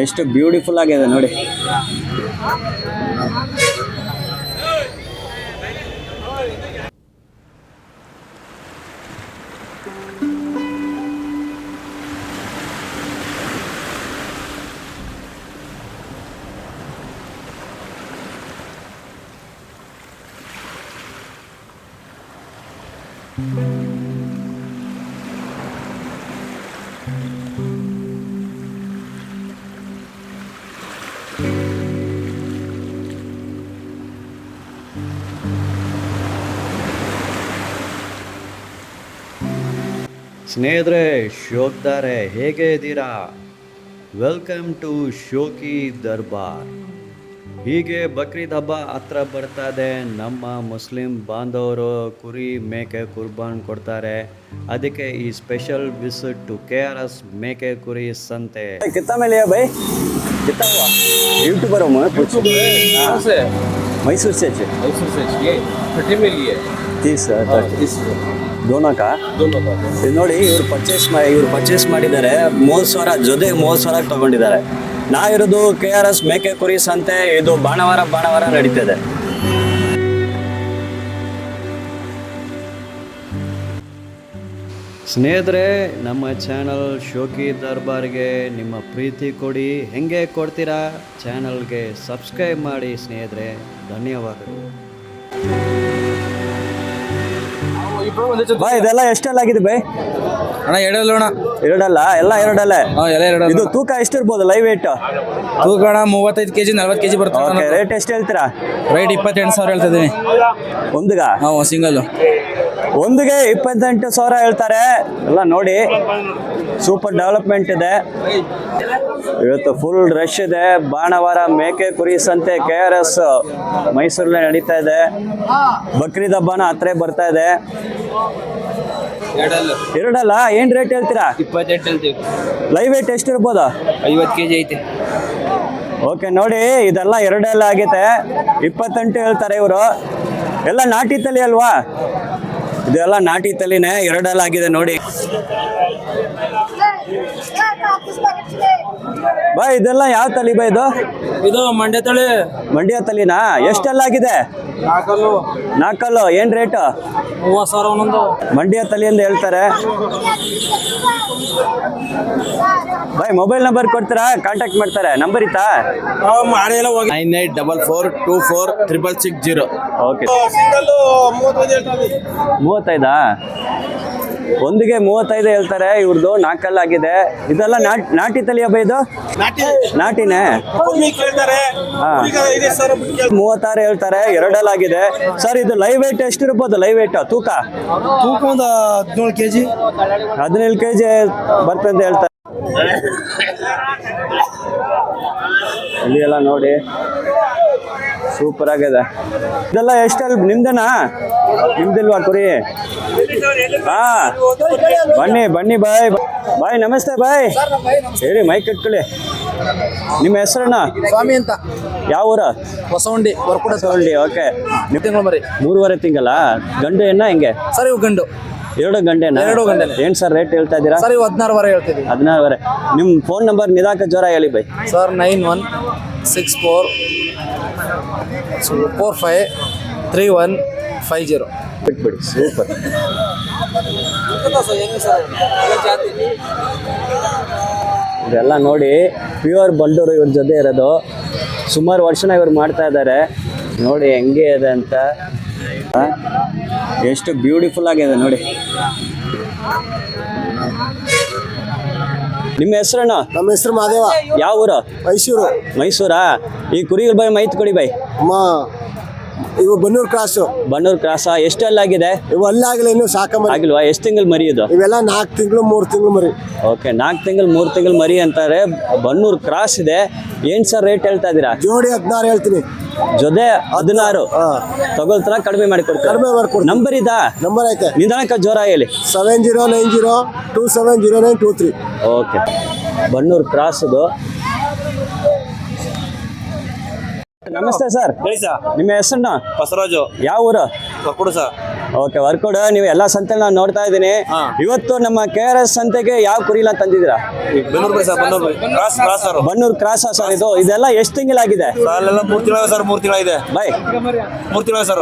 ಎಷ್ಟು ಬ್ಯೂಟಿಫುಲ್ ಆಗಿದೆ ನೋಡಿ. ಸ್ನೇಹಿತರೆ, ಶೋಕ್ತಾರೆ ಹೇಗೆ ಇದ್ದೀರಾ? ವೆಲ್ಕಮ್ ಟು ಶೋಕಿ ದರ್ಬಾರ್. ಹೀಗೆ ಬಕ್ರೀದ್ ಹಬ್ಬ ಹತ್ರ ಬರ್ತಾ ಇದೆ. ನಮ್ಮ ಮುಸ್ಲಿಂ ಬಾಂಧವರು ಕುರಿ ಮೇಕೆ ಕುರ್ಬಾನ್ ಕೊಡ್ತಾರೆ. ಅದಕ್ಕೆ ಈ ಸ್ಪೆಷಲ್ ವಿಸಿಟ್ ಟು KRS ಮೇಕೆ ಕುರಿ ಸಂತೆ. कितना में लिया भाई? कितना हुआ? यूट्यूबर हूँ मैं। मैसूर से ये 30 में लिए 30 दोनों का ನೋಡಿ. ಇವ್ರು ಪರ್ಚೇಸ್ ಮಾಡಿದ್ದಾರೆ. 30,000 ಜೊತೆ 30,000 ತಗೊಂಡಿದ್ದಾರೆ. ನಾವಿರೋದು KRS ಮೇಕೆ ಕುರಿ ಸಂತೆ. ಇದು ಭಾನುವಾರ ನಡೀತದೆ. ಸ್ನೇಹಿತರೆ, ನಮ್ಮ ಚಾನಲ್ ಶೋಕಿ ದರ್ಬಾರ್ಗೆ ನಿಮ್ಮ ಪ್ರೀತಿ ಕೊಡಿ. ಹೆಂಗೆ ಕೊಡ್ತೀರಾ? ಚಾನಲ್ಗೆ ಸಬ್ಸ್ಕ್ರೈಬ್ ಮಾಡಿ ಸ್ನೇಹಿತರೆ. ಧನ್ಯವಾದಗಳು. ಬಾಯ್, ಇದೆಲ್ಲ ಎಷ್ಟೆಲ್ಲ ಆಗಿದೆ ಬಾಯ್? ಅಣ್ಣ ಎರಡಲ್ಲ ಎಲ್ಲ ಎರಡಲ್ಲೇ. ಇದು ಇದು ತೂಕ ಎಷ್ಟಿರ್ಬೋದು? ಲೈವ್ ವೇಟ್ ತೂಕ ಅಣ್ಣ 35 kg 40 kg ಬರ್ತದೆ. ರೇಟ್ ಎಷ್ಟು ಹೇಳ್ತೀರಾ? ರೈಟ್ 28,000 ಹೇಳ್ತಿದ್ದೀನಿ. ಒಂದಿಗ ಸಿಂಗಲ್ ಒಂದಿಗೆ 28,000 ಹೇಳ್ತಾರೆ. ಎಲ್ಲ ನೋಡಿ, ಸೂಪರ್ ಡೆವಲಪ್ಮೆಂಟ್ ಇದೆ. ಇವತ್ತು ಫುಲ್ ರಶ್ ಇದೆ. ಭಾನುವಾರ ಮೇಕೆ ಕುರಿ ಸಂತೆ KRS ಮೈಸೂರಲ್ಲಿ ನಡೀತಾ ಇದೆ. ಬಕ್ರೀದ್ ಹಬ್ಬನ ಹತ್ರ ಬರ್ತಾ ಇದೆ. ಎರಡಲ್ಲ ಏನ್ ರೇಟ್ ಹೇಳ್ತೀರಾ? 28 ಹೇಳ್ತೀವಿ. ಲೈವ್ ವೇಟ್ ಎಷ್ಟಿರ್ಬೋದು? 50 kg ಐತೆ. ಓಕೆ, ನೋಡಿ ಇದೆಲ್ಲ ಎರಡೆಲ್ಲ ಆಗೈತೆ. 28 ಹೇಳ್ತಾರೆ ಇವರು. ಎಲ್ಲ ನಾಟಿ ತಳಿ ಅಲ್ವಾ? ಇದೆಲ್ಲ ನಾಟಿ ತಳಿನೇ. ಎರಡೆಲ್ಲ ಆಗಿದೆ ನೋಡಿ. ಬಾಯ್, ಇದೆಲ್ಲ ಯಾವ ತಳಿ ಬಾಯ್? ಇದು ಮಂಡ್ಯ ತಳಿನಾ? ಎಷ್ಟೆಲ್ಲ ಆಗಿದೆ? 4 ಏನ್ ರೇಟ್? 30,000 ಒಂದೊಂದು. ಮಂಡ್ಯ ತಳಿಯಿಂದ ಹೇಳ್ತಾರೆ. ಬಾಯ್, ಮೊಬೈಲ್ ನಂಬರ್ ಕೊಡ್ತೀರಾ? ಕಾಂಟ್ಯಾಕ್ಟ್ ಮಾಡ್ತಾರೆ. ನಂಬರ್ ಇತ್ತಾ? 9844246660. ಓಕೆ. 35 ಒಂದಿಗೆ 35 ಹೇಳ್ತಾರೆ. ಇವ್ರದ್ದು 4 ಆಗಿದೆ. ಇದೆಲ್ಲ ನಾಟಿ ತಳಿ ಹಬ್ಬ. ಇದು ನಾಟಿನೇ. 36 ಹೇಳ್ತಾರೆ. ಎರಡೆಲ್ಲ ಆಗಿದೆ. ಸರ್, ಇದು ಲೈವ್ ವೇಟ್ ಎಷ್ಟಿರ್ಬೋದು? ಲೈವ್ ವೇಟ್ ತೂಕ ಒಂದು 17 kg 17 kg ಬರ್ತದೆ ಅಂತ ಹೇಳ್ತಾರೆ. ಇಲ್ಲಿ ಎಲ್ಲ ನೋಡಿ, ಸೂಪರ್ ಆಗಿದೆ. ಇದೆಲ್ಲ ಎಷ್ಟಲ್ಲಿ ನಿಮ್ದೇನಾ? ನಿಮ್ದಿಲ್ವಾ ಕುರಿ? ಬನ್ನಿ ಬಾಯ್. ನಮಸ್ತೆ ಬಾಯ್. ಹೇಳಿ, ಮೈಕ್ ಕಟ್ಕೊಳ್ಳಿ. ನಿಮ್ಮ ಹೆಸರನ್ನ? ಸ್ವಾಮಿ ಅಂತ. ಯಾವ ಊರ? ಹೊಸವಂಡಿ. ಓಕೆ. ತಿಂಗಳು ಮರಿ. 3.5 ತಿಂಗಳ ಗಂಡು ಹೆಣ್ಣ? ಹೆಂಗೆ ಸರ್? ಇವು ಗಂಡು. 2 ಗಂಟೆನಾ? 2 ಗಂಟೆ. ಏನ್ ಸರ್ ರೇಟ್ ಹೇಳ್ತಾ ಇದ್ದೀರಾ? ಸರ್, ಇವು 16 ಹೇಳ್ತಿದ್ದೀವಿ. 16. ನಿಮ್ಮ ಫೋನ್ ನಂಬರ್ ನಿಧಾಕ ಜ್ವರ ಹೇಳಿ ಬೈ. ಸರ್ 9164453150. ಬಿಟ್ಬಿಡಿ. ಸೂಪರ್. ಇದೆಲ್ಲ ನೋಡಿ, ಪ್ಯೂರ್ ಬಂಡೂರು ಇವ್ರ ಜೊತೆ ಇರೋದು. ಸುಮಾರು ವರ್ಷನ ಇವ್ರು ಮಾಡ್ತಾ ಇದ್ದಾರೆ. ನೋಡಿ ಹೆಂಗೆ ಇದೆ ಅಂತ. ಎಷ್ಟು ಬ್ಯೂಟಿಫುಲ್ ಆಗಿದೆ ನೋಡಿ. ನಿಮ್ಮ ಹೆಸರಣ್ಣ? ನಮ್ಮ ಹೆಸರು ಮಾದೇವ. ಯಾವ ಊರು? ಮೈಸೂರಾ? ಈ ಕುರಿಗಳ ಬೈ ಮೈತ್ ಕೊಡಿ ಬೈ. ಇವು ಬನ್ನೂರು ಕ್ರಾಸ್. ಎಷ್ಟೆಲ್ಲ ಆಗಿದೆ? ಇವು ಅಲ್ಲಾಗಲ್ಲ, ಇನ್ನು ಸಾಕಮರಿ ಆಗಿಲ್ವಾ? ಎಷ್ಟು ತಿಂಗಳು ಮರಿ ಇದು? ಇವೆಲ್ಲ 4 ತಿಂಗಳು 3 ತಿಂಗಳು ಮರಿ. ಓಕೆ, 4 ತಿಂಗಳು 3 ತಿಂಗಳು ಮರಿ ಅಂತಾರೆ. ಬನ್ನೂರು ಕ್ರಾಸ್ ಇದೆ. ಏನ್ ಸರ್ ರೇಟ್ ಹೇಳ್ತಾ ಇದ್ದೀರಾ? ಜೋಡಿ 16 ಹೇಳ್ತೀನಿ. ಜೊತೆ 16 ತಗೊಳ್ತಾರ? ಕಡಿಮೆ ಮಾಡಿ ಕೊಡ್ತಾರೆ. ನಂಬರ್ ಇದಾ? ನಂಬರ್ ಐತೆ. ನಿಧಾನಕ್ಕ ಜೋರ ಹೇಳಿ. 7090270923. ಓಕೆ. ಬನ್ನೂರು ಕ್ರಾಸ್ ಇದು. ನಮಸ್ತೆ ಸರ್. ಹೇಳಿ ಸರ್. ನಿಮ್ಮ ಹೆಸರನ್ನ? ಬಸವರಾಜು. ಯಾವ ಊರು? ಕೊಡು ಸರ್. ಓಕೆ ವರ್ಕೌಟ್ ನೀವು ಎಲ್ಲ ಸಂತೆ ನಾನು ನೋಡ್ತಾ ಇದ್ದೀನಿ. ಇವತ್ತು ನಮ್ಮ KRS ಸಂತೆಗೆ ಯಾವ ಕುರಿಲ ತಂದಿದ್ದೀರಾ? Bannur cross sir. ಇದೆಲ್ಲ ಎಷ್ಟು ತಿಂಗಳಾಗಿದೆ? 3 ತಿಂಗಳಾಗಿದೆ. ಬೈ 3 ತಿಂಗಳ ಸರ್.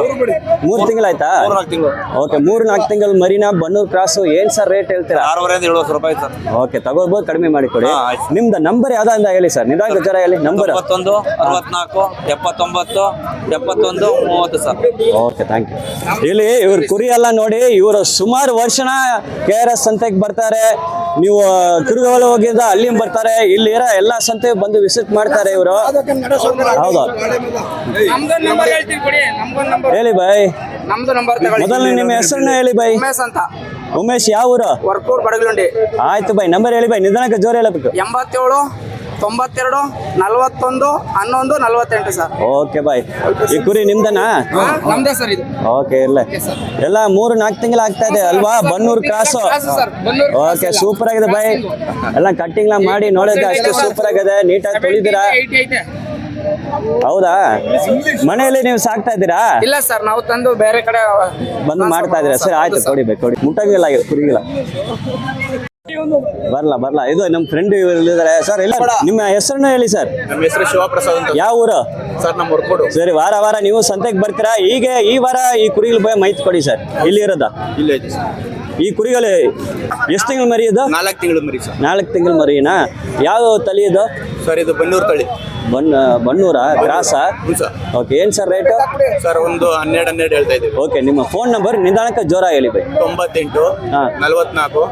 3 ತಿಂಗಳಾಯ್ತಾ? 4 ತಿಂಗಳು. ಓಕೆ 3-4 ತಿಂಗಳು ಮರಿನಾ ಬನ್ನೂರು ಕ್ರಾಸ್ ಏನ್ ಸರ್ ರೇಟ್ ಹೇಳ್ತೀರಾ? 6,700 ರೂಪಾಯಿ ಸರ್. ಓಕೆ ತಗೋಬಹುದು, ಕಡಿಮೆ ಮಾಡಿ ಕೊಡಿ. ಹಾ, ಆಯ್ತು. ನಿಮ್ದು ನಂಬರ್ ಯಾವ್ದು ಅಂತ ಹೇಳಿ ಸರ್, ನಿಧಾನ ಜರ ಹೇಳಿ number. 91 64 79 71 30 sir. Okay thank you. ಇಲ್ಲಿ ಇವ್ರ ಕುರಿ ಎಲ್ಲ ನೋಡಿ, ಇವರು ಸುಮಾರು ವರ್ಷನ KRS ಸಂತೆಗೆ ಬರ್ತಾರೆ. ನೀವು ಕುರುಗೋಲು ಹೋಗಿದ್ದ ಅಲ್ಲಿ ಬರ್ತಾರೆ, ಇಲ್ಲಿರೋ ಎಲ್ಲ ಸಂತೆ ಬಂದು ವಿಸಿಟ್ ಮಾಡ್ತಾರೆ ಇವರು. ಹೌದಾ ಹೇಳಿ ಬೈ. ನಮ್ದು ನಂಬರ್ ಮೊದಲು ನಿಮ್ಮ ಹೆಸರನ್ನ ಹೇಳಿ ಬೈ. ಅಂತ ಉಮೇಶ್ ಯಾವ ಊರು? ವರ್ಕೌಟ್ ಬಡಗಲುಂಡಿ. ಆಯ್ತು ಬೈ, ನಂಬರ್ ಹೇಳಿ ಬೈ, ನಿಧಾನಕ್ಕೆ ಜೋರು ಹೇಳಬೇಕು. 87 92 41 11 48 ಸರ್. Okay bye. ಈ ಕುರಿ ನಿಮ್ದನಾ? ನಮ್ದೇ ಸರ್ ಇದು. ಓಕೆ ಇಲ್ಲ ಎಲ್ಲ 3-4 ತಿಂಗಳು ಆಗ್ತಾ ಇದೆ ಅಲ್ವಾ? ಬನ್ನೂರು ಕ್ರಾಸು. ಓಕೆ ಸೂಪರ್ ಆಗಿದೆ ಬಾಯ್. ಎಲ್ಲ ಕಟ್ಟಿಂಗ್ ಮಾಡಿ ನೋಡಿದ್ರೆ ಅಷ್ಟು ಸೂಪರ್ ಆಗಿದೆ. ನೀಟಾಗಿ ತೊಳಿದಿರಾ? ಹೌದಾ? ಮನೆಯಲ್ಲಿ ನೀವು ಸಾಕ್ತಾ ಇದ್ದೀರಾ? ಇಲ್ಲ ಸರ್, ನಾವು ತಂದು ಬೇರೆ ಕಡೆ ಬಂದು ಮಾಡ್ತಾ ಇದ್ದೀರಾ? ಸರಿ ಆಯ್ತು, ಕೊಡಿ ಬೇಕು ಕೊಡಿ. ಮುಟ್ಟಾಗಿಲ್ಲ ಕುರಿಗಿಲ್ಲ. ಬರ್ಲಾ ಇದು ನಮ್ಮ ಫ್ರೆಂಡ್ ಇದ್ದಾರೆ ಸರ್. ಇಲ್ಲ ನಿಮ್ಮ ಹೆಸರನ್ನ ಹೇಳಿ ಸರ್. ನಮ್ಮ ಹೆಸರು ಶಿವಪ್ರಸಾದ್ ಅಂತ ಯಾವ ಊರು ಸರ್? ನಮ್ಮ ವರ್ಕೌಟ್. ಸರಿ, ವಾರ ನೀವು ಸಂತೆಗೆ ಬರ್ತೀರಾ? ಈಗ ಈ ವಾರ ಈ ಕುರಿಗಳ ಬಗ್ಗೆ ಮಾಹಿತಿ ಕೊಡಿ ಸರ್. ಇಲ್ಲಿ ಇರೋದ ಇಲ್ಲೇ ಇದೆ ಸರ್. ಈ ಕುರಿಗಳು ಎಷ್ಟು ತಿಂಗಳು ಮರಿ ಇದು? 4 ತಿಂಗಳು ಮರಿ ಸರ್. 4 ತಿಂಗಳು ಮರಿನಾ? ಯಾವ ತಳಿ ಇದು ಸರ್? ಇದು ಬನ್ನೂರು ತಳಿ. ಬನ್ನೂರ ಕ್ರಾಸಾ? ಹ್ಞೂ ಸರ್. ಓಕೆ ಏನು ಸರ್ ರೇಟು? ಸರ್ ಒಂದು 12 ಹೇಳ್ತಾ ಇದ್ದೀವಿ. ಓಕೆ ನಿಮ್ಮ ಫೋನ್ ನಂಬರ್ ನಿಧಾನಕ್ಕೆ ಜೋರ ಹೇಳಿ ಬೈ. 98 ಹಾ. 44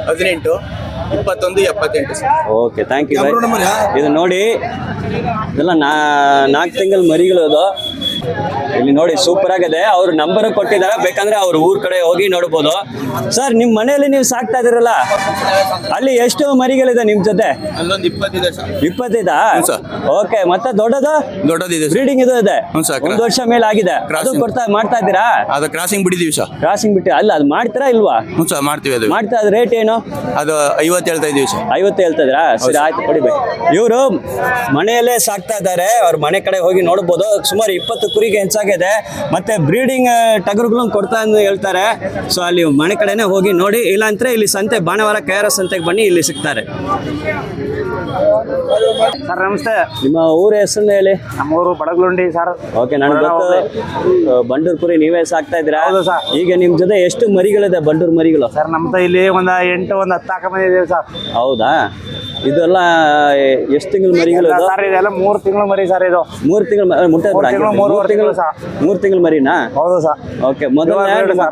18 21 78 sir. Okay thank you bye. ಇದು ನೋಡಿ ಇದೆಲ್ಲ 4 ತಿಂಗಳ ಮರಿಗಳು ಅದು. ಇಲ್ಲಿ ನೋಡಿ ಸೂಪರ್ ಆಗಿದೆ. ಅವ್ರ ನಂಬರ್ ಕೊಟ್ಟಿದ್ದಾರೆ, ಬೇಕಂದ್ರೆ ಅವ್ರ ಊರ್ ಕಡೆ ಹೋಗಿ ನೋಡ್ಬೋದು. ಸರ್ ನಿಮ್ಮ ಮನೆಯಲ್ಲಿ ನೀವು ಸಾಕ್ತಾ ಇದ್ದೀರಲ್ಲ, ಅಲ್ಲಿ ಎಷ್ಟು ಮರಿಗಳಿದೆ ನಿಮ್ ಜೊತೆ? ಅಲ್ಲೊಂದು 20 ಇದೆ ಸರ್. 25 ಹ್ಞೂ ಸರ್. ಓಕೆ ಮತ್ತೆ ದೊಡ್ಡದು ದೊಡ್ಡದಿದೆ ಸರ್. ಬ್ರೀಡಿಂಗ್ ಇದು ಇದೆ? ಹ್ಞೂ ಸರ್. 1 ವರ್ಷ ಮೇಲೆ ಆಗಿದೆ. ಅದು ಮಾಡ್ತಾ ಇದ್ದೀರಾ? ಅದು ಕ್ರಾಸಿಂಗ್ ಬಿಟ್ಟಿದೀವಿ ಸರ್. ಕ್ರಾಸಿಂಗ್ ಬಿಟ್ಟು ಅಲ್ಲ ಅದು ಮಾಡ್ತೀರಾ ಇಲ್ವಾ? ಹ್ಞೂ ಸರ್, ಮಾಡ್ತೀವಿ. ಅದು ಮಾಡ್ತಾ ಅದ್ ರೇಟ್ ಏನು? ಅದು 50 ಹೇಳ್ತಾ ಇದೀವಿ ಸರ್. 50 ಹೇಳ್ತಾ ಇದ್ರಾ? ಸರಿ ಆಯ್ತು ಕೊಡಿಬೇಕು. ಇವರು ಮನೆಯಲ್ಲೇ ಸಾಕ್ತಾ ಇದ್ದಾರೆ, ಅವ್ರ ಮನೆ ಕಡೆ ಹೋಗಿ ನೋಡ್ಬೋದು. ಸುಮಾರು 20 ಕುರಿಗೆ ಹೆಚ್ಚಾಗಿದೆ. ಮತ್ತೆ ಬ್ರೀಡಿಂಗ್ ಟಗರುಗಳನ್ನು ಕೊಡ್ತಾ ಅಂತ ಹೇಳ್ತಾರೆ. ಸೊ ಅಲ್ಲಿ ಮನೆ ಕಡೆನೆ ಹೋಗಿ ನೋಡಿ, ಇಲ್ಲಾಂದ್ರೆ ಇಲ್ಲಿ ಸಂತೆ ಭಾನುವಾರ KRS ಸಂತೆಗೆ ಬನ್ನಿ, ಇಲ್ಲಿ ಸಿಗ್ತಾರೆ. ಸರ್ ನಮಸ್ತೆ. ನಿಮ್ಮ ಊರ ಹೆಸರನ್ನ ಹೇಳಿ. ನಮ್ಮೂರು ಬಡಗಲುಂಡಿ ಸರ್. ಓಕೆ ನನಗೆ ಗೊತ್ತು. ಬಂಡೂರು ಕುರಿ ನೀವೇ ಸಾಕ್ತಾ ಇದ್ದೀರಾ? ಹೌದು ಸರ್. ಈಗ ನಿಮ್ ಜೊತೆ ಎಷ್ಟು ಮರಿಗಳಿದೆ ಬಂಡೂರು ಮರಿಗಳು? ಸರ್ ನಮ್ದು ಇಲ್ಲಿ ಒಂದು 8 ಒಂದು 10 ಹಾಕ ಬಂದಿದ್ದೀವಿ ಸರ್. ಹೌದಾ? ಇದೆಲ್ಲ ಎಷ್ಟು ತಿಂಗಳು ಮರಿಗಳು? ಸರ್ ಇದೆಲ್ಲ 3 ತಿಂಗಳು ಮರಿ ಸರ್. ಇದು 3 ತಿಂಗಳು ಮೂರು ತಿಂಗಳು ಮರಿನಾ? ಹೌದು ಸರ್. ಓಕೆ ಮೊದಲ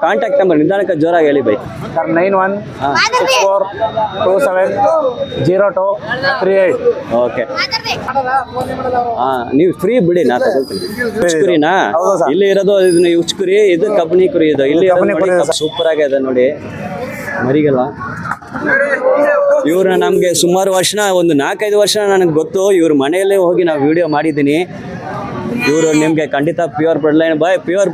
ಕಾಂಟ್ಯಾಕ್ಟ್ ನಂಬರ್ ನಿಧಾನಕ್ಕೆ ಜೋರಾಗಿ ಹೇಳಿ ಬೈ. ಸರ್ 9164 27 02 38. ಓಕೆ ನೀವು ಫ್ರೀ ಬಿಡಿ, ನಾ ತಗೊಳ್ತೀನಿ. ಉಚ್ಕುರಿನಾ? ಹೌದು ಸರ್. ಇಲ್ಲಿ ಇರೋದು ಇದನ್ನ ಉಚ್ಕುರಿ, ಇದು ಕಬ್ನಿ ಕುರಿ. ಇದು ಇಲ್ಲಿ ಸೂಪರ್ ಆಗಿದೆ ನೋಡಿ ಮರಿಗೆಲ್ಲ. ಇವ್ರನ್ನ ನಮ್ಗೆ ಸುಮಾರು ವರ್ಷ, ಒಂದು 4-5 ವರ್ಷ ನನಗೆ ಗೊತ್ತು. ಇವ್ರ ಮನೆಯಲ್ಲೇ ಹೋಗಿ ನಾವು ವಿಡಿಯೋ ಮಾಡಿದ್ದೀನಿ. ಇವರು ನಿಮ್ಗೆ ಖಂಡಿತ pure blood line pure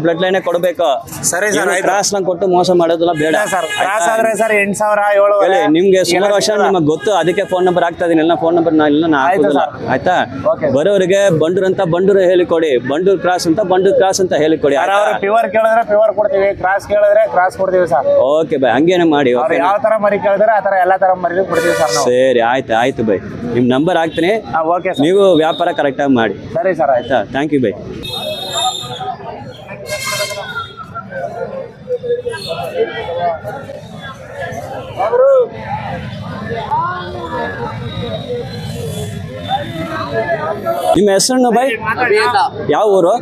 blood line ಕೊಡಬೇಕು. ಸರಿ ಸರ್. ಕ್ರಾಸ್ ಕೊಟ್ಟು ಮೋಸ ಮಾಡೋದಿಲ್ಲ, ಬೇಡ ಸರ್. ಕ್ರಾಸ್ ಆದ್ರೆ ಸರ್ 8,000 7,000. ನಿಮ್ಗೆ ಸುಮಾರು ವರ್ಷ ನಿಮಗೆ ಗೊತ್ತು, ಅದಕ್ಕೆ ಫೋನ್ ನಂಬರ್ ಆಗ್ತಾ ಇದೀನಿ. ಎಲ್ಲ ಫೋನ್ ನಂಬರ್ ಹಾಕೋದಿಲ್ಲ ಆಯ್ತಾ? ಬರೋರಿಗೆ ಬಂಡೂರು ಹೇಳಿಕೊಡಿ, ಬಂಡೂರು ಕ್ರಾಸ್ ಅಂತ ಹೇಳಿಕೊಡಿ. ಪ್ಯೂರ್ ಕೇಳಿದ್ರೆ ಪ್ಯೂರ್ ಕೊಡ್ತೀವಿ, ಕ್ರಾಸ್ ಕೇಳಿದ್ರೆ ಕ್ರಾಸ್ ಕೊಡ್ತೀವಿ ಸರ್. ಓಕೆ ಬೈ, ಹಂಗೇನೆ ಮಾಡಿ. ಯಾವ ತರ ಮರಿ ಕೇಳಿದ್ರೆ ಆ ತರ ಎಲ್ಲಾ ತರ ಮರಿ ಕೊಡ್ತೀವಿ ಸರ್ ನಾವು. ಸರಿ ಆಯ್ತು ಬೈ, ನಿಮ್ ನಂಬರ್ ಹಾಕ್ತೀನಿ. Okay sir. ನೀವು ವ್ಯಾಪಾರ ಕರೆಕ್ಟಾಗಿ ಮಾಡಿ. ಸರಿ ಸರ್. ಆಯ್ತಾ? Thank you bye. ನಿಮ್ಮ ಹೆಸರನ್ನು ಬೈ? ಯಾವ ಊರು?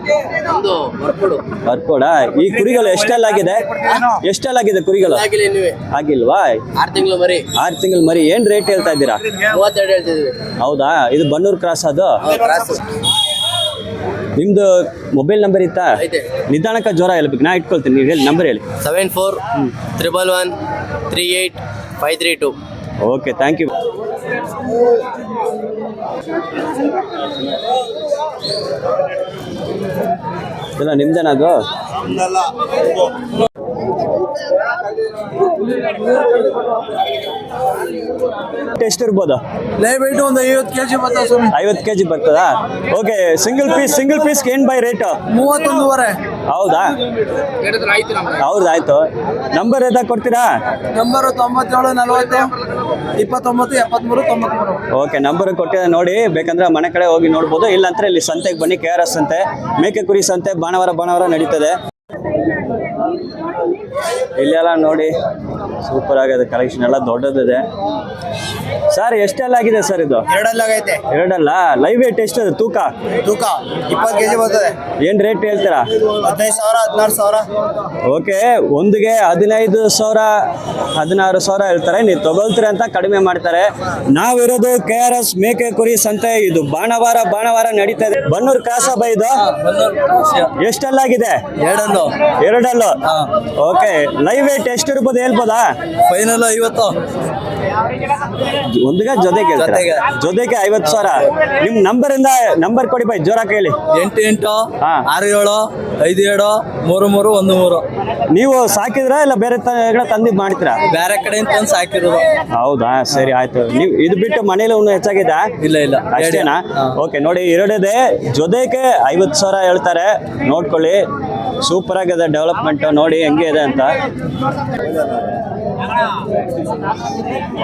ಬರ್ಕೋಡ. ಈ ಕುರಿಗಳು ಎಷ್ಟೆಲ್ಲಾಗಿದೆ ಕುರಿಗಳು? ಆಗಿಲ್ವಾ? 6 ತಿಂಗಳು ಮರಿ. ಏನ್ ರೇಟ್ ಹೇಳ್ತಾ ಇದ್ದೀರಾ? 32 ಹೇಳ್ತಿದ್ವಿ. ಹೌದಾ? ಇದು ಬನ್ನೂರು ಕ್ರಾಸ್ ಅದು? ನಿಮ್ದು ಮೊಬೈಲ್ ನಂಬರ್ ಇತ್ತಾ? ನಿಧಾನಕ್ಕೆ ಜೋರ ಹೇಳ್ಬೇಕು, ನಾ ಇಟ್ಕೊಳ್ತೀನಿ. ನೀವು ಹೇಳಿ ನಂಬರ್ ಹೇಳಿ. 74 111 38 532. Okay thank you. ಇಲ್ಲ ನಿಮ್ದೇನಾ ಅದು? ಎಷ್ಟಿರ್ಬೋದು? ದಯವಿಟ್ಟು ಒಂದು 50 kg ಬರ್ತದೆ ಸ್ವಾಮಿ. 50 kg ಬರ್ತದಾ? ಓಕೆ ಸಿಂಗಲ್ ಪೀಸ್ ಏನು ಬೈ ರೇಟ್? 31.5. ಹೌದಾ ಹೌದಾಯ್ತು. ನಂಬರ್ ಎದಾಗ ಕೊಡ್ತೀರಾ? ನಂಬರ್ 97 40 29 73 93. ಓಕೆ, ನಂಬರ್ ಕೊಟ್ಟಿದೆ ನೋಡಿ. ಬೇಕಂದ್ರೆ ಮನೆ ಕಡೆ ಹೋಗಿ ನೋಡ್ಬೋದು. ಇಲ್ಲಾಂದ್ರೆ ಇಲ್ಲಿ ಸಂತೆಗೆ ಬನ್ನಿ. KRS ಸಂತೆ, ಮೇಕೆ ಕುರಿ ಸಂತೆ ಭಾನುವಾರ ನಡೀತದೆ. ಇಲ್ಲೆಲ್ಲ ನೋಡಿ ಸೂಪರ್ ಆಗಿದೆ. ಕಲೆಕ್ಷನ್ ಎಲ್ಲ ದೊಡ್ಡದಿದೆ. ಸರ್ ಎಷ್ಟೆಲ್ಲ ಆಗಿದೆ ಸರ್ ಇದು? ಎರಡಲ್ಲಾಗೈತೆ. ಎರಡಲ್ಲ. ಲೈವ್ ವೇಟ್ ಎಷ್ಟು ತೂಕ? ತೂಕ 20 kg ಬರ್ತದೆ. ಏನು ರೇಟ್ ಹೇಳ್ತೀರಾ? 15,000 16,000. ಓಕೆ, ಒಂದಿಗೆ 15,000 16,000 ಹೇಳ್ತಾರೆ. ನೀವು ತಗೊಳ್ತೀರ ಅಂತ ಕಡಿಮೆ ಮಾಡ್ತಾರೆ. ನಾವಿರೋದು KRS ಮೇಕೆ ಕುರಿ ಸಂತೆ. ಇದು ಭಾನುವಾರ ನಡೀತಾ ಇದೆ. ಬನ್ನೂರು ಕ್ರಾಸ ಬೈ ಇದು ಎಷ್ಟೆಲ್ಲಾಗಿದೆ? ಎರಡಲ್ಲು. ಓಕೆ, ಲೈವ್ ವೇಟ್ ಎಷ್ಟು ಇರ್ಬೋದು ಹೇಳ್ಬೋದಾ? ಫೈನಲ್ 50. ಒಂದಿಗೆ ಜೊತೆಗೆ 50,000. ನಿಮ್ ನಂಬರ್ ಕೊಡಿ ಬೈ, ಜೋರ ಕೇಳಿ. 88 ಹಾ. 67 57 33 13. ನೀವು ಸಾಕಿದ್ರಾ ಇಲ್ಲ ಬೇರೆ ತಂದಿದ್ ಮಾಡ್ತೀರಾ? ಬೇರೆ ಕಡೆಯಿಂದ ತಂದು ಸಾಕಿರೋದು. ಹೌದಾ, ಸರಿ ಆಯ್ತು. ನೀವು ಇದು ಬಿಟ್ಟು ಮನೇಲಿ ಇನ್ನೂ ಹೆಚ್ಚಾಗಿದೆ? ಇಲ್ಲ ಅಷ್ಟೇನಾ? ಓಕೆ ನೋಡಿ, ಎರಡಿದೆ. ಜೊತೆಗೆ 50,000 ಹೇಳ್ತಾರೆ. ನೋಡ್ಕೊಳ್ಳಿ, ಸೂಪರ್ ಆಗಿದೆ ಡೆವಲಪ್ಮೆಂಟ್. ನೋಡಿ ಹೆಂಗೆ ಇದೆ ಅಂತ.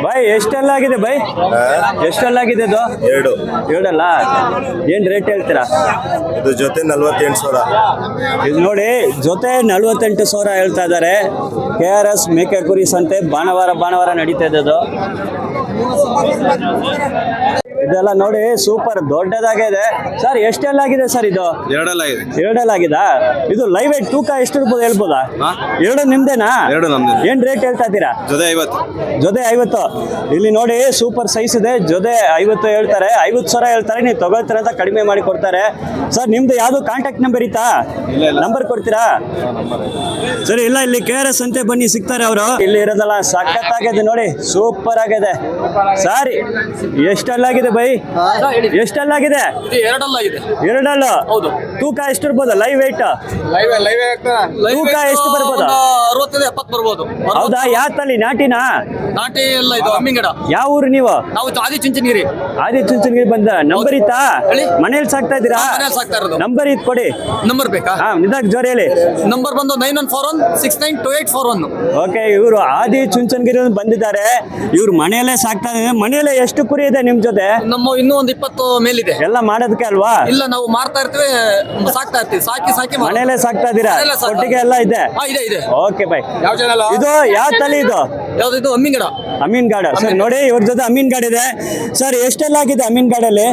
ಬೈ ಎಷ್ಟೆಲ್ಲ ಆಗಿದೆ ಬೈ? ಎಷ್ಟೆಲ್ಲ ಆಗಿದೆ ಇದು? ಎರಡಲ್ಲ. ಏನ್ ರೇಟ್ ಹೇಳ್ತೀರಾ? ಇದು ಜೊತೆ 48,000. ಇದು ನೋಡಿ, ಜೊತೆ 48,000 ಹೇಳ್ತಾ ಇದ್ದಾರೆ. KRS ಮೇಕೆ ಕುರಿ ಸಂತೆ ಭಾನುವಾರ ನಡೀತಾ ಇದೆ ಅದು. ಇದೆಲ್ಲ ನೋಡಿ ಸೂಪರ್ ದೊಡ್ಡದಾಗಿದೆ. ಸರ್ ಎಷ್ಟೆಲ್ಲ ಆಗಿದೆ ಸರ್ ಇದು? ಎರಡಲ್ಲಾಗಿದಾ? ಇದು ಲೈವ್ ವೇಟ್ ತೂಕ ಎಷ್ಟು ಇರ್ಬೋದು ಹೇಳ್ಬೋದಾ? ಎರಡು ನಿಮ್ದೇನಾ? ಏನ್ ರೇಟ್ ಹೇಳ್ತಾ ಇದ್ದೀರಾ? ಜೊತೆ 50. ಇಲ್ಲಿ ನೋಡಿ ಸೂಪರ್ ಸೈಜ್ ಇದೆ. ಜೊತೆ 50 ಹೇಳ್ತಾರೆ. 50,000 ಹೇಳ್ತಾರೆ. ನೀವು ತಗೊಳ್ತೀರ ಅಂತ ಕಡಿಮೆ ಮಾಡಿ ಕೊಡ್ತಾರೆ. ಸರ್ ನಿಮ್ದು ಯಾವ್ದು ಕಾಂಟ್ಯಾಕ್ಟ್ ನಂಬರ್ ಇತ್ತಾ? ನಂಬರ್ ಕೊಡ್ತೀರಾ? ಸರಿ, ಇಲ್ಲ ಇಲ್ಲಿ KRS ಅಂತೆ ಬನ್ನಿ, ಸಿಗ್ತಾರೆ ಅವರು. ಇಲ್ಲಿ ಇರೋದಲ್ಲ ಸಖತ್ತಾಗಿದೆ ನೋಡಿ, ಸೂಪರ್ ಆಗಿದೆ. ಸರಿ, ಎಷ್ಟೆಲ್ಲಾಗಿದೆ ಬೈ? ಎಷ್ಟೆಲ್ಲಾಗಿದೆ? ಎರಡಲ್ಲ. ಹೌದು. ತೂಕ ಎಷ್ಟು ಇರ್ಬೋದು? ಲೈವ್ ವೇಟ್ ತೂಕ ಎಷ್ಟು ಬರ್ಬೋದು? 60 70 ಬರ್ಬೋದು. ಹೌದಾ? ಯಾವ ತಳಿ? ನಾಟಿನಾ? ನಾಟಿ ಎಲ್ಲ ಇದು ಅಮ್ಮಿಂಗಡ. ಯಾವ ಊರು ನೀವು? ನಾವು ಆದಿಚುಂಚನಗಿರಿ. ಆದಿಚುಂಚನಗಿರಿ ಬಂದ. ನಂಬರ್ ಇತ್ತಾ? ಮನೇಲಿ ಸಾಕ್ತಾ ಇದ್ದೀರಾ? ಮನೇಲಿ ಸಾಕ್ತಾ ಇರೋದು. ನಂಬರ್ ಇತ್ತು ಕೊಡಿ. ನಂಬರ್ ಬೇಕಾ? ನಿಧಾಕ್ ಜೋರಿಯಲ್ಲಿ. ನಂಬರ್ ಬಂದು 9141 692841. ಓಕೆ, ಇವರು ಆದಿಚುಂಚನಗಿರಿ ಬಂದಿದ್ದಾರೆ. ಇವ್ರು ಮನೆಯಲ್ಲೇ ಸಾಕ್ತಾ ಇದ್ದಾರೆ. ಮನೆಯಲ್ಲೇ ಎಷ್ಟು ಕುರಿ ಇದೆ ನಿಮ್ ಜೊತೆ? ನಮ್ಮ ಇನ್ನೂ ಒಂದು 20 ಮೇಲಿದೆ. ಎಲ್ಲ ಮಾಡೋದಕ್ಕೆ ಅಲ್ವಾ? ಇಲ್ಲ, ನಾವು ಮಾರ್ತಾ ಇರ್ತೀವಿ, ಸಾಕ್ತಾ ಇರ್ತೀವಿ. ಸಾಕಿ ಮಾರ್ತೀವಿ. ಮನೆಯಲ್ಲೇ ಸಾಕ್ತಾ ಇದ್ದೀರಾ? ಮನೆಯಲ್ಲೇ ಸಾಕ್ತಾ ಒಟ್ಟಿಗೆ ಎಲ್ಲ ಇದೆ? ಇದೆ. Okay by. ಯಾವ ಚಾನಲ್? ಇದು ಯಾವ ತಳಿ ಇದು? ಯಾವ್ದು ಇದು? ಅಮ್ಮಿಂಗಡ. ಅಮೀನ್ಗಾಡ. ಸರ್ ನೋಡಿ, ಇವ್ರ ಜೊತೆ ಅಮೀನ್ಗಾಡ್ ಇದೆ. ಸರ್ ಎಷ್ಟೆಲ್ಲ ಆಗಿದೆ ಅಮೀನ್ಗಾಡಲ್ಲಿ?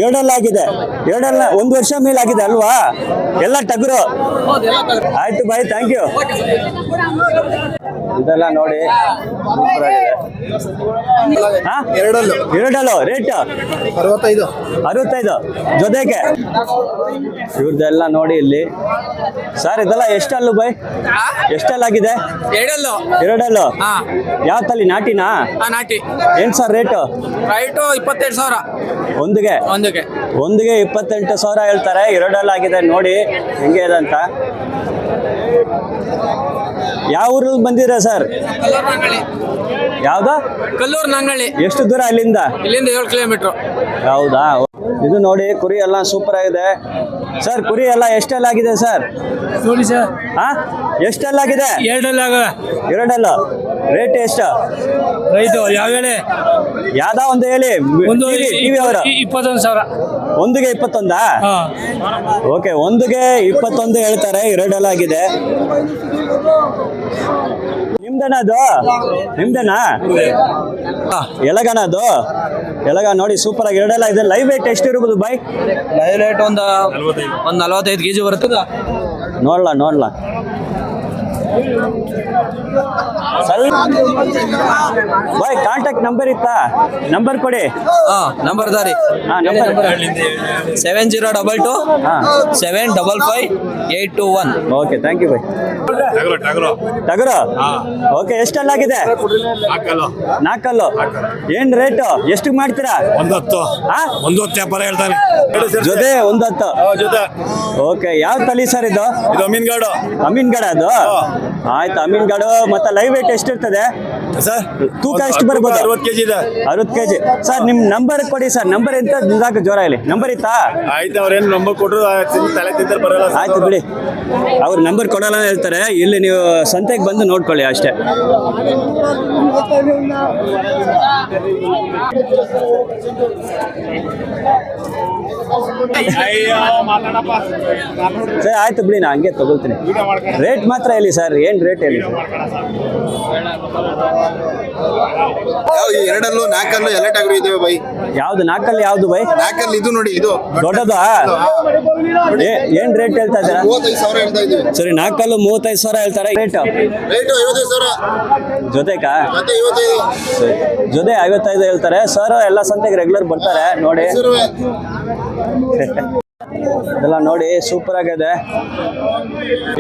ಎರಡಲ್ಲ ಆಗಿದೆ. ಎರಡಲ್ಲ 1 ವರ್ಷ ಮೇಲೆ ಆಗಿದೆ ಅಲ್ವಾ? ಎಲ್ಲ ಟಗರು. ಆಯ್ತು ಬೈ, ಥ್ಯಾಂಕ್ ಯು. ಇದೆಲ್ಲ ನೋಡಿ ಸೂಪರ್ ಆಗಿದೆ. ಎರಡಲ್ಲು ರೇಟ್ 65 ಜೊತೆಗೆ. ಇವ್ರದ್ದೆಲ್ಲ ನೋಡಿ ಇಲ್ಲಿ. ಸರ್ ಇದೆಲ್ಲ ಎಷ್ಟಲ್ಲು ಬೈ? ಎಷ್ಟಲ್ಲಾಗಿದೆ? ಎರಡಲ್ಲು. ಯಾವ ತಳಿ? ನಾಟಿನಾ? ನಾಟಿ. ಏನ್ ಸರ್ ರೇಟು? 22,000 ಒಂದಿಗೆ 28,000 ಹೇಳ್ತಾರೆ. ಎರಡಲ್ಲಾಗಿದೆ. ನೋಡಿ ಹೆಂಗೆ ಇದೆ ಅಂತ. ಯಾವ ಊರಲ್ಲಿ ಬಂದಿರಾ ಸರ್? ಯಾವ್ದು? ಕಲ್ಲೂರು ನಂಗಳ್ಳಿ. ಎಷ್ಟು ದೂರ ಅಲ್ಲಿಂದ? 7 ಕಿಲೋಮೀಟರ್. ಹೌದಾ? ಇದು ನೋಡಿ ಕುರಿ ಎಲ್ಲ ಸೂಪರ್ ಆಗಿದೆ. ಸರ್ ಕುರಿ ಎಲ್ಲ ಎಷ್ಟೆಲ್ಲ ಆಗಿದೆ ಸರ್? ನೋಡಿ ಸರ್. ಎಷ್ಟೆಲ್ಲ ಆಗಿದೆ? ಎರಡಲ್ಲ. ರೇಟ್ ಎಷ್ಟು? ರೈತು ಯಾವ ಹೇಳಿ? ಯಾವ್ದಾ ಒಂದು ಹೇಳಿ. ಟಿವಿ ಅವರ 21,000. ಒಂದಿಗೆ 21. ಓಕೆ, ಒಂದಿಗೆ 21 ಹೇಳ್ತಾರೆ. ಎರಡಲ್ಲ ಆಗಿದೆ. ನಿಮ್ದೇನಾ ಅದು? ನಿಮ್ದೇನಾ? ಎಳಗಣ ಅದು? ಎಳಗ ನೋಡಿ ಸೂಪರ್ ಆಗಿ ಎರಡೆಲ್ಲ ಇದೆ. ಲೈವ್ ವೇಟ್ ಎಷ್ಟು ಇರ್ಬೋದು ಬೈ? ಲೈವ್ ರೇಟ್ ಒಂದು 45 kg ಬರ್ತದ. ನೋಡ್ಲಾ ಬಾಯ್. ಕಾಂಟ್ಯಾಕ್ಟ್ ನಂಬರ್ ಇತ್ತಾ? ನಂಬರ್ ಕೊಡಿ. ನಂಬರ್ ದಾರಿ. Number 7022 755 821. Okay, thank you bye. ಟಗರು. ಓಕೆ, ಎಷ್ಟಲ್ಲಾಗಿದೆ? 4 ಏನ್ ರೇಟು? ಎಷ್ಟು ಮಾಡ್ತೀರಾ? 10 ವ್ಯಾಪಾರ ಹೇಳ್ತಾನೆ. ಜೊತೆ 10. ಓಕೆ, ಯಾವ ತಳಿ ಸರ್ ಇದು? ಅಮೀನ್ಗಾಡು. ಅಮೀನ್ಗಡ ಅದು? ಆಯ್ತು ಅಮೀನ್ಗಾಡು ಮತ್ತೆ ಲೈವ್ ವೇಟ್ ಎಷ್ಟಿರ್ತದೆ ಸರ್ ತೂಕ ಎಷ್ಟು ಬರ್ಬೋದು 60 kg ಇದೆ 60 kg ಸರ್ ನಿಮ್ಮ ನಂಬರ್ ಕೊಡಿ ಸರ್ ನಂಬರ್ ಎಂತ ನಿಂದಾಕ ಜ್ವರ ಇಲ್ಲಿ ನಂಬರ್ ಇತ್ತಾ ಆಯ್ತು ಅವ್ರೇನು ನಂಬರ್ ಕೊಟ್ಟರು ತಲೆ ತಿಂತಾರೆ ಬರಲ್ಲ ಸರ್. ಆಯ್ತು ಬಿಡಿ ಅವ್ರು ನಂಬರ್ ಕೊಡಲ್ಲ ಅಂತ ಹೇಳ್ತಾರೆ ಇಲ್ಲಿ ನೀವು ಸಂತೆಗೆ ಬಂದು ನೋಡ್ಕೊಳ್ಳಿ ಅಷ್ಟೇ ಸರ್ ಆಯ್ತು ಬಿಡಿ ನಾ ಹಂಗೆ ತಗೊಳ್ತೀನಿ ರೇಟ್ ಮಾತ್ರ ಹೇಳಿ ಸರ್ ಏನು ರೇಟ್ ಹೇಳಿ ಎರಡಲ್ಲೂ ನಾಲ್ಕಲ್ಲೂ ಎಲ್ಲ ಟಗರು ಇದಾವೆ ಬೈ. ಯಾವ್ದು ನಾಲ್ಕಲ್ಲಿ ಯಾವ್ದು ಬೈ ನಾಲ್ಕಲ್ಲಿ ಇದು ನೋಡಿ ಇದು ದೊಡ್ಡದಾ ಏನ್ ರೇಟ್ ಹೇಳ್ತಾ ಇದ್ದೀರಾ 35,000 ಹೇಳ್ತಾ ಇದೀವಿ. ಸರಿ ನಾಲ್ಕಲ್ಲು 35,000 ಹೇಳ್ತಾರೆ ರೇಟ್ ರೇಟು 55,000 ಜೊತೆಗಾ ಮತ್ತೆ 55 ಸರಿ. ಜೊತೆ 55 ಹೇಳ್ತಾರೆ ಸರ್ ಎಲ್ಲ ಸಂತೆಗೆ ರೆಗ್ಯುಲರ್ ಬರ್ತಾರೆ ನೋಡಿ ಇದೆಲ್ಲ ನೋಡಿ ಸೂಪರ್ ಆಗಿದೆ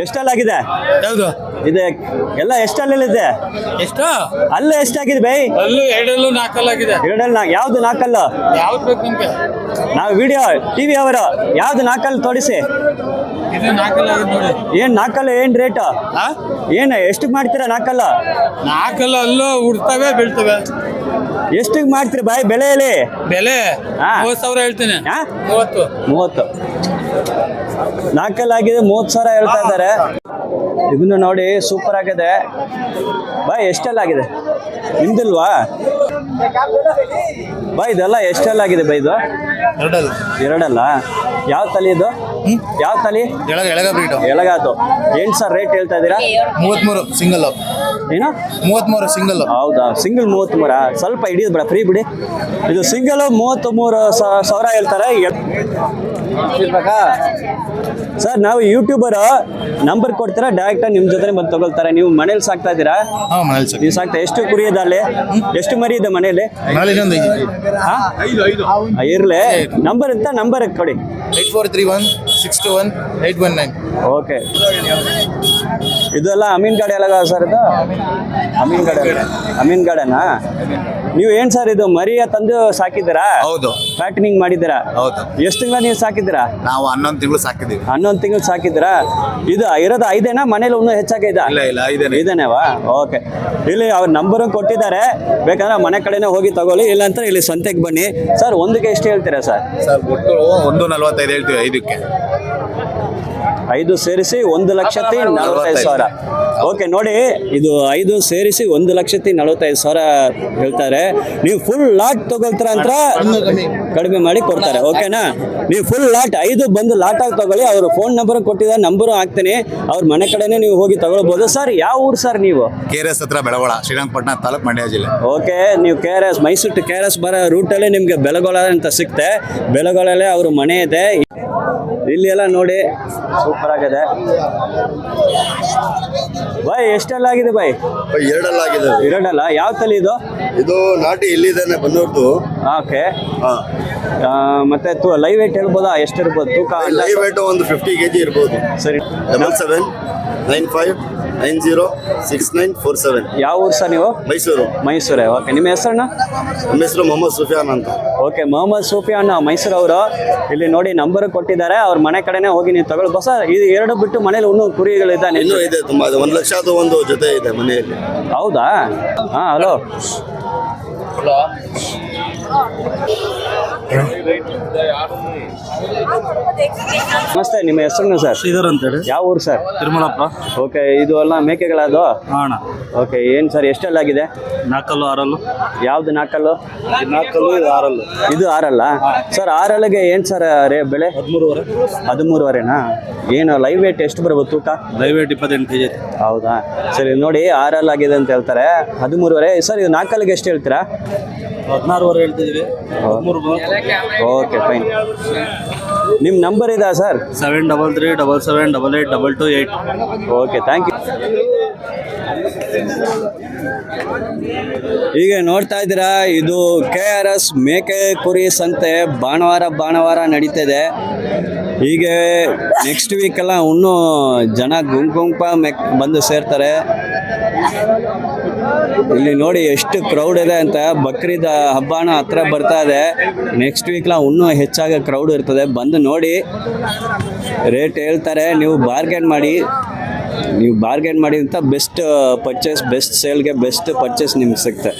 ಎಷ್ಟಲ್ಲಾಗಿದೆ ಯಾವುದು ಇದೆ ಎಲ್ಲ ಎಷ್ಟಲ್ಲಿದೆ ಎಷ್ಟು ಅಲ್ಲೇ ಎಷ್ಟಾಗಿದೆ ಬೈ ಅಲ್ಲೂ ಎರಡಲ್ಲೂ ನಾಲ್ಕಲ್ಲಾಗಿದೆ ಎರಡಲ್ಲಿ ಯಾವ್ದು ನಾಲ್ಕಲ್ಲು ಯಾವ್ದು ಬೇಕು ನಿಮ್ಗೆ ನಾವು ವಿಡಿಯೋ ಟಿವಿ ಅವರು ಯಾವ್ದು ನಾಲ್ಕಲ್ಲು ತೋರಿಸಿ ಇದು ನಾಲ್ಕಲ್ಲಾಗಿದೆ ನೋಡಿ ಏನ್ ನಾಲ್ಕಲ್ಲು ಏನ್ ರೇಟ್ ಏನ್ ಎಷ್ಟಕ್ಕೆ ಮಾಡ್ತೀರಾ ನಾಲ್ಕಲ್ಲು ನಾಲ್ಕಲ್ಲ ಅಲ್ಲೂ ಉಡ್ತವೆ ಬೀಳ್ತವೆ ಎಷ್ಟಕ್ಕೆ ಮಾಡ್ತೀರಿ ಬಾಯ್ ಬೆಲೆಯಲ್ಲಿ ಬೆಲೆ ಹಾ. 30,000 ಹೇಳ್ತೀನಿ ಹಾ? 30 ನಾಲ್ಕಲ್ಲಾಗಿದೆ 30,000 ಹೇಳ್ತಾ ಇದ್ದಾರೆ ಇದನ್ನು ನೋಡಿ ಸೂಪರ್ ಆಗಿದೆ ಬಾಯ್ ಎಷ್ಟೆಲ್ಲಾಗಿದೆ ನಿಮ್ದಿಲ್ವಾ ಬಾಯ್ ಇದೆಲ್ಲ ಎಷ್ಟೆಲ್ಲಾಗಿದೆ ಬೈ ಇದು ಎರಡಲ್ಲ ಯಾವ ತಳಿ ಇದು ಯಾವ ತಳಿ ಎಳಗ ಬ್ರೀಡ್ ಎಲಗಾತು ಏನ್ ಸರ್ ರೇಟ್ ಹೇಳ್ತಾ ಇದ್ದೀರಾ 33 ಸಿಂಗಲ್ ಏನು 33 ಸಿಂಗಲ್ ಹೌದಾ ಸಿಂಗಲ್ 33 ಸ್ವಲ್ಪ ಹಿಡಿಯೋದು ಬೇಡ ಫ್ರೀ ಬಿಡಿ ಇದು ಸಿಂಗಲ್ 33,000 ಹೇಳ್ತಾರೆ ಸರ್ ನಾವು ಯೂಟ್ಯೂಬರ್ ನಂಬರ್ ಕೊಡ್ತೀರಾ ಡೈರೆಕ್ಟ್ ನಿಮ್ಮ ಜೊತೆ ಬಂದು ತಗೊಳ್ತಾರೆ ನೀವು ಮನೇಲಿ ಸಾಕ್ತಾ ಇದ್ದೀರಾ ಹಾ ಮನೇಲಿ ಸರ್ ನೀವು ಸಾಕ್ತಾ ಎಷ್ಟು ಕುರಿ ಇದೆ ಅಲ್ಲಿ ಎಷ್ಟು ಮರಿ ಇದೆ ಮನೆಯಲ್ಲಿ ಮನೇಲಿ ಇನ್ನೊಂದು ಇರ್ಲಿ ನಂಬರ್ ಅಂತ ನಂಬರ್ ಕೊಡಿ 8431 621 819 ಓಕೆ ಇದೆಲ್ಲ ಅಮೀನ್ ಗಾಡಿ ಎಲ್ಲ ಸರ್ ಇದು ಅಮೀನ್ ಗಾಡನಾ ನೀವು ಏನ್ ಸರ್ ಇದು ಮರಿಯ ತಂದು ಸಾಕಿದ್ದೀರಾ ಹೌದು ಫ್ಯಾಟನಿಂಗ್ ಮಾಡಿದ್ದೀರಾ ಹೌದು ಎಷ್ಟು ತಿಂಗಳ ನೀವು ಸಾಕಿದ್ದೀರಾ ನಾವು 11 ತಿಂಗಳು ಸಾಕಿದೀವಿ 11 ತಿಂಗಳು ಸಾಕಿದ್ದೀರಾ ಇದು ಇರೋದು 5 ಮನೇಲಿ ಇನ್ನೂ ಹೆಚ್ಚಾಗಿ ಇದೆ ಇಲ್ಲ ಇದೇನೆ ಇದೇನೇವಾ ಓಕೆ ಇಲ್ಲಿ ಅವ್ರ ನಂಬರ್ ಕೊಟ್ಟಿದ್ದಾರೆ ಬೇಕಂದ್ರೆ ಮನೆ ಕಡೆನೇ ಹೋಗಿ ತಗೊಳ್ಳಿ ಇಲ್ಲಾಂದ್ರೆ ಇಲ್ಲಿ ಸಂತೆಗೆ ಬನ್ನಿ ಸರ್ ಒಂದಕ್ಕೆ ಎಷ್ಟು ಹೇಳ್ತೀರಾ ಸರ್ ಒಟ್ಟು 1.45 ಹೇಳ್ತೀವಿ 5ಕ್ಕೆ 5 ಸೇರಿಸಿ 1,45,000 ಓಕೆ ನೋಡಿ ಇದು 5 ಸೇರಿಸಿ 1,45,000 ಹೇಳ್ತಾರೆ ನೀವು ಫುಲ್ ಲಾಟ್ ತಗೊಳ್ತಾರ ಅಂತ ಕಡಿಮೆ ಮಾಡಿ ಕೊಡ್ತಾರೆ ಓಕೆನಾ ನೀವು ಫುಲ್ ಲಾಟ್ 5 ಬಂದು ಲಾಟ್ ಆಗಿ ತಗೊಳ್ಳಿ ಅವರು ಫೋನ್ ನಂಬರ್ ಕೊಟ್ಟಿದ್ದಾರೆ ನಂಬರು ಹಾಕ್ತೀನಿ ಅವ್ರ ಮನೆ ಕಡೆನೇ ನೀವು ಹೋಗಿ ತಗೊಳ್ಬೋದು ಸರ್ ಯಾವ ಊರು ಸರ್ ನೀವು KRS ಹತ್ರ ಬೆಳಗೊಳ ಶ್ರೀರಂಗಪಟ್ಟಣ ತಾಲೂಕು ಮಂಡ್ಯ ಜಿಲ್ಲೆ ಓಕೆ ನೀವು KRS ಮೈಸೂರು ಟು KRS ಬರೋ ರೂಟಲ್ಲಿ ನಿಮಗೆ ಬೆಳಗೊಳ ಅಂತ ಸಿಗುತ್ತೆ ಬೆಳಗೊಳಲ್ಲೇ ಅವ್ರ ಮನೆ ಇದೆ ಇಲ್ಲಿ ಎಲ್ಲ ನೋಡಿ ಸೂಪರ್ ಆಗಿದೆ ಬಾಯ್ ಎಷ್ಟೆಲ್ಲ ಆಗಿದೆ ಬಾಯ್ ಎರಡಲ್ಲಾಗಿದೆ ಎರಡಲ್ಲ ಯಾವ ತಳಿ ಇದು ಇದು ನಾಟಿ ಇಲ್ಲಿದ್ದಾನೆ ಬಂದವ್ರದ್ದು ಓಕೆ ಮತ್ತೆ ಲೈವ್ ವೇಟ್ ಹೇಳ್ಬೋದಾ ಎಷ್ಟಿರ್ಬೋದು ತೂಕ ಲೈವ್ ವೇಟ್ ಒಂದು 50 kg ಇರ್ಬೋದು ಸರಿ 7795906947 ಯಾವ ಊರು ಸರ್ ನೀವು ಮೈಸೂರು ಮೈಸೂರೇ ಓಕೆ ನಿಮ್ಮ ಹೆಸರನ್ನ ನಮ್ಮ ಹೆಸರು ಮೊಹಮ್ಮದ್ ಸುಫಿಯಾನ್ ಅಂತ ಓಕೆ ಮೊಹಮ್ಮದ್ ಸೂಫಿಯಾನ್ ಮೈಸೂರು ಅವರು ಇಲ್ಲಿ ನೋಡಿ ನಂಬರ್ ಕೊಟ್ಟಿದ್ದಾರೆ ಅವ್ರ ಮನೆ ಕಡೆನೇ ಹೋಗಿ ನೀವು ತಗೊಳ್ಬೋದು ಸರ್ ಇದು ಎರಡು ಬಿಟ್ಟು ಮನೇಲಿ ಇನ್ನೂ ಕುರಿಗಳಿದ್ದಾನೆ ಇನ್ನೂ ಇದೆ ತುಂಬಾ 1 ಲಕ್ಷದ ಒಂದು ಜೊತೆ ಇದೆ ಮನೆಯಲ್ಲಿ ಹೌದಾ ಹಾಂ ಹಲೋ ನಮಸ್ತೆ ನಿಮ್ಮ ಹೆಸರು ಸರ್ ಶ್ರೀಧರ್ ಅಂತೇಳಿ ಯಾವ ಊರು ಸರ್ ತಿರುಮಲಪ್ಪ ಓಕೆ ಇದು ಎಲ್ಲ ಮೇಕೆಗಳದು ಅಣ್ಣ ಓಕೆ ಏನು ಸರ್ ಎಷ್ಟೆಲ್ಲಾಗಿದೆ ನಾಲ್ಕಲ್ಲು ಆರಲ್ಲು ಯಾವ್ದು ನಾಲ್ಕಲ್ಲು ನಾಲ್ಕಲ್ಲು ಇದು ಆರಲ್ಲು ಇದು ಆರಲ್ಲ ಸರ್ ಆರಲ್ಲಿಗೆ ಏನು ಸರ್ ಬೆಲೆ 13,500ನಾ ಏನು ಲೈವ್ ವೇಟ್ ಎಷ್ಟು ಬರ್ಬೋದು ತೂಕ ದಯವಿಟ್ಟು 28 kg ಐತಿ ಹೌದಾ ಸರಿ ನೋಡಿ ಆರಲ್ ಆಗಿದೆ ಅಂತ ಹೇಳ್ತಾರೆ 13,500 ಸರ್ ಇದು ನಾಲ್ಕಲ್ಲಿಗೆ ಎಷ್ಟು ಹೇಳ್ತೀರಾ 16 ಹೇಳ್ತಿದ್ದೀವಿ 13 ಓಕೆ ಫೈನ್ ನಿಮ್ಮ ನಂಬರ್ ಇದಾ ಸರ್ 7337782228 ಓಕೆ ಥ್ಯಾಂಕ್ ಯು ಈಗ ನೋಡ್ತಾ ಇದ್ದೀರಾ ಇದು KRS ಮೇಕೆ ಕುರಿ ಸಂತೆ ಭಾನುವಾರ ನಡೀತಿದೆ ಹೀಗೆ ನೆಕ್ಸ್ಟ್ ವೀಕೆಲ್ಲ ಇನ್ನೂ ಜನ ಗುಂಪ ಬಂದು ಸೇರ್ತಾರೆ ಇಲ್ಲಿ ನೋಡಿ ಎಷ್ಟು ಕ್ರೌಡ್ ಇದೆ ಅಂತ ಬಕ್ರೀದ್ ಹಬ್ಬನ ಹತ್ರ ಬರ್ತಾ ಇದೆ ನೆಕ್ಸ್ಟ್ ವೀಕ್ಲ ಇನ್ನೂ ಹೆಚ್ಚಾಗಿ ಕ್ರೌಡ್ ಇರ್ತದೆ ಬಂದು ನೋಡಿ ರೇಟ್ ಹೇಳ್ತಾರೆ ನೀವು ಬಾರ್ಗೇನ್ ಮಾಡಿ ನೀವು ಬಾರ್ಗೇನ್ ಮಾಡಿದಂಥ ಬೆಸ್ಟ್ ಪರ್ಚೇಸ್ ಬೆಸ್ಟ್ ಸೇಲ್ಗೆ ಬೆಸ್ಟ್ ಪರ್ಚೇಸ್ ನಿಮ್ಗೆ ಸಿಗುತ್ತೆ.